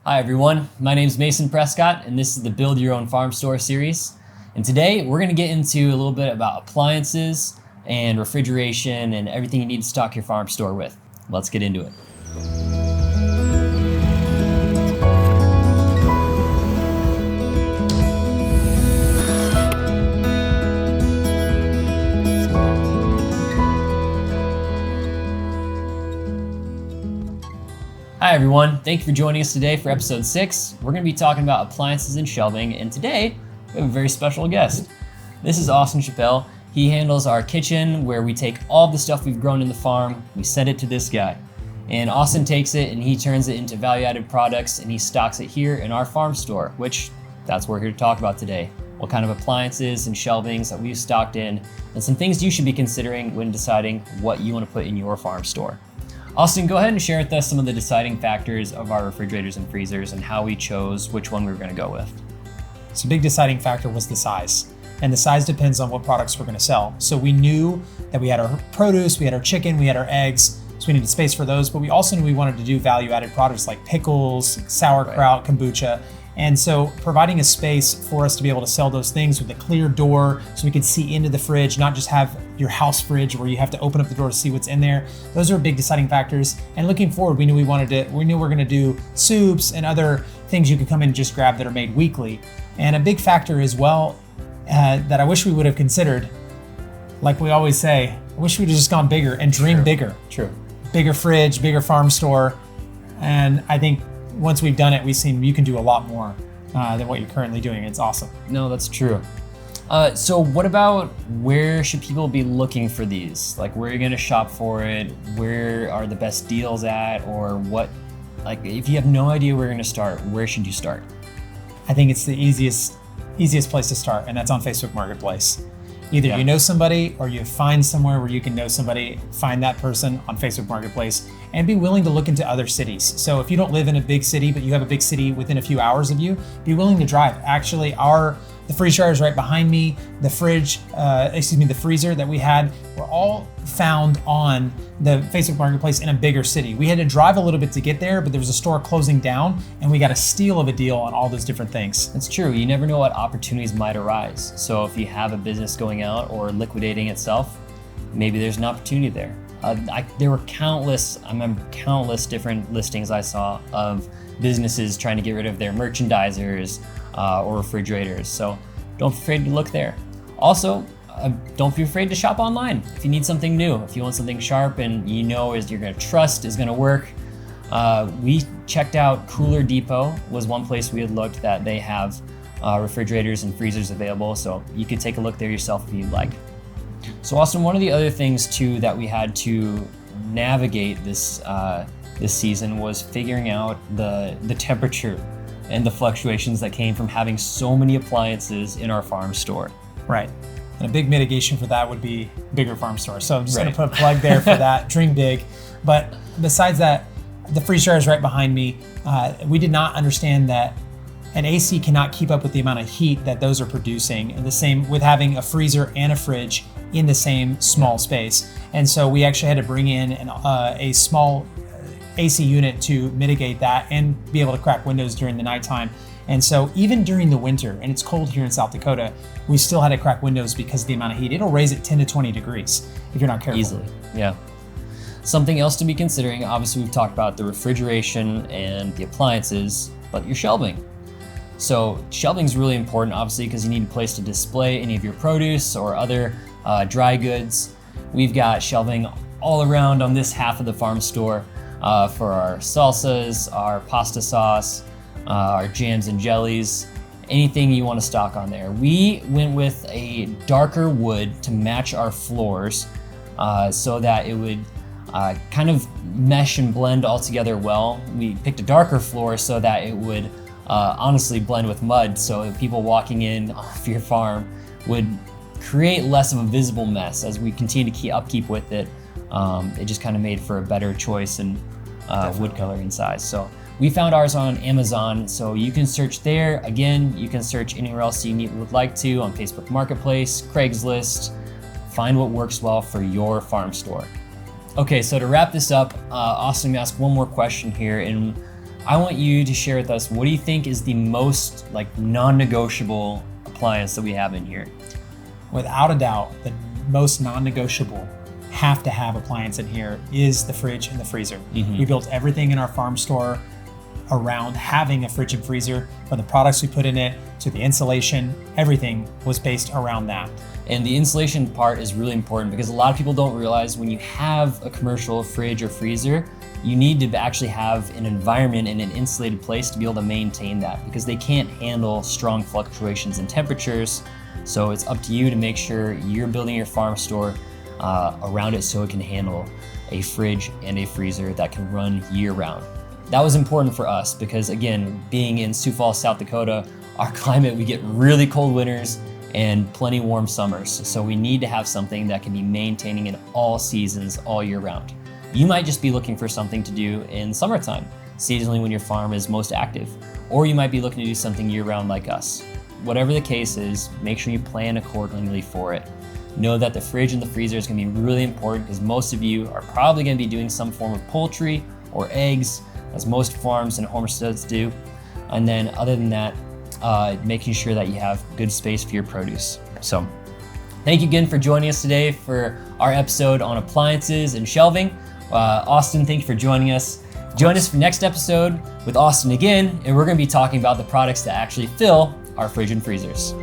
Hi everyone, my name is Mason Prescott and this is the Build Your Own Farm Store series. And today we're going to get into a little bit about appliances and refrigeration and everything you need to stock your farm store with. Let's get into it. Hi everyone, thank you for joining us today for episode 6. We're going to be talking about appliances and shelving, and today we have a very special guest. This is Austin Chappelle. He handles our kitchen where we take all the stuff we've grown in the farm, we send it to this guy. And Austin takes it and he turns it into value-added products and he stocks it here in our farm store, which that's what we're here to talk about today. What kind of appliances and shelvings that we've stocked in and some things you should be considering when deciding what you want to put in your farm store. Austin, go ahead and share with us some of the deciding factors of our refrigerators and freezers and how we chose which one we were going to go with. So a big deciding factor was the size. And the size depends on what products we're going to sell. So we knew that we had our produce, we had our chicken, we had our eggs, so we needed space for those, but we also knew we wanted to do value-added products like pickles, sauerkraut, kombucha. And so providing a space for us to be able to sell those things with a clear door so we could see into the fridge, not just have your house fridge where you have to open up the door to see what's in there. Those are big deciding factors. And looking forward, we knew we were going to do soups and other things you could come in and just grab that are made weekly. And a big factor as well that I wish we would have considered, like we always say, I wish we'd have just gone bigger and dreamed bigger. True. Bigger fridge, bigger farm store. And I think once we've done it, we've seen you can do a lot more than what you're currently doing. It's awesome. No, that's true. So what about where should people be looking for these? Like where are you going to shop for it? Where are the best deals at? Or what, like if you have no idea where you're going to start, where should you start? I think it's the easiest place to start, and that's on Facebook Marketplace. Either you know somebody or you find somewhere where you can know somebody, find that person on Facebook Marketplace, and be willing to look into other cities. So if you don't live in a big city, but you have a big city within a few hours of you, be willing to drive. Actually, the freeze dryer is right behind me. The the freezer that we had were all found on the Facebook Marketplace in a bigger city. We had to drive a little bit to get there, but there was a store closing down and we got a steal of a deal on all those different things. That's true. You never know what opportunities might arise. So if you have a business going out or liquidating itself, maybe there's an opportunity there. There were countless different listings I saw of businesses trying to get rid of their merchandisers or refrigerators. So don't be afraid to look there. Also, don't be afraid to shop online. If you need something new, if you want something sharp and you know you're going to trust is going to work. We checked out Cooler Depot was one place we had looked that they have refrigerators and freezers available. So you could take a look there yourself if you'd like. So Austin, one of the other things too that we had to navigate this season was figuring out the temperature and the fluctuations that came from having so many appliances in our farm store. Right. And a big mitigation for that would be bigger farm store. So I'm just going to put a plug there for that, dream big. But besides that, the freeze dryer is right behind me. We did not understand that an AC cannot keep up with the amount of heat that those are producing. And the same with having a freezer and a fridge in the same small space. And so we actually had to bring in a small AC unit to mitigate that and be able to crack windows during the nighttime. And so even during the winter, and it's cold here in South Dakota, we still had to crack windows because of the amount of heat. It'll raise it 10 to 20 degrees if you're not careful. Easily, yeah. Something else to be considering, obviously we've talked about the refrigeration and the appliances, but your shelving. So shelving is really important, obviously, because you need a place to display any of your produce or other dry goods. We've got shelving all around on this half of the farm store for our salsas, our pasta sauce, our jams and jellies, anything you want to stock on there. We went with a darker wood to match our floors so that it would kind of mesh and blend all together well. We picked a darker floor so that it would honestly blend with mud, so people walking in off your farm would create less of a visible mess. As we continue to upkeep with it, it just kind of made for a better choice in wood color and size. So we found ours on Amazon, so you can search there. Again, you can search anywhere else you would like to on Facebook Marketplace, Craigslist. Find what works well for your farm store. Okay, so to wrap this up, Austin, I'm gonna ask one more question here, and I want you to share with us, what do you think is the most non-negotiable appliance that we have in here? Without a doubt, the most non-negotiable have to have appliance in here is the fridge and the freezer. We built everything in our farm store around having a fridge and freezer, from the products we put in it to the insulation, everything was based around that. And the insulation part is really important because a lot of people don't realize when you have a commercial fridge or freezer, you need to actually have an environment in an insulated place to be able to maintain that, because they can't handle strong fluctuations in temperatures. So it's up to you to make sure you're building your farm store around it so it can handle a fridge and a freezer that can run year round. That was important for us because, again, being in Sioux Falls, South Dakota, our climate, we get really cold winters and plenty warm summers. So we need to have something that can be maintaining in all seasons, all year round. You might just be looking for something to do in summertime, seasonally when your farm is most active, or you might be looking to do something year round like us. Whatever the case is, make sure you plan accordingly for it. Know that the fridge and the freezer is gonna be really important because most of you are probably gonna be doing some form of poultry or eggs, as most farms and homesteads do. And then other than that, making sure that you have good space for your produce. So thank you again for joining us today for our episode on appliances and shelving. Austin, thank you for joining us. Join us for next episode with Austin again, and we're gonna be talking about the products that actually fill our fridge and freezers.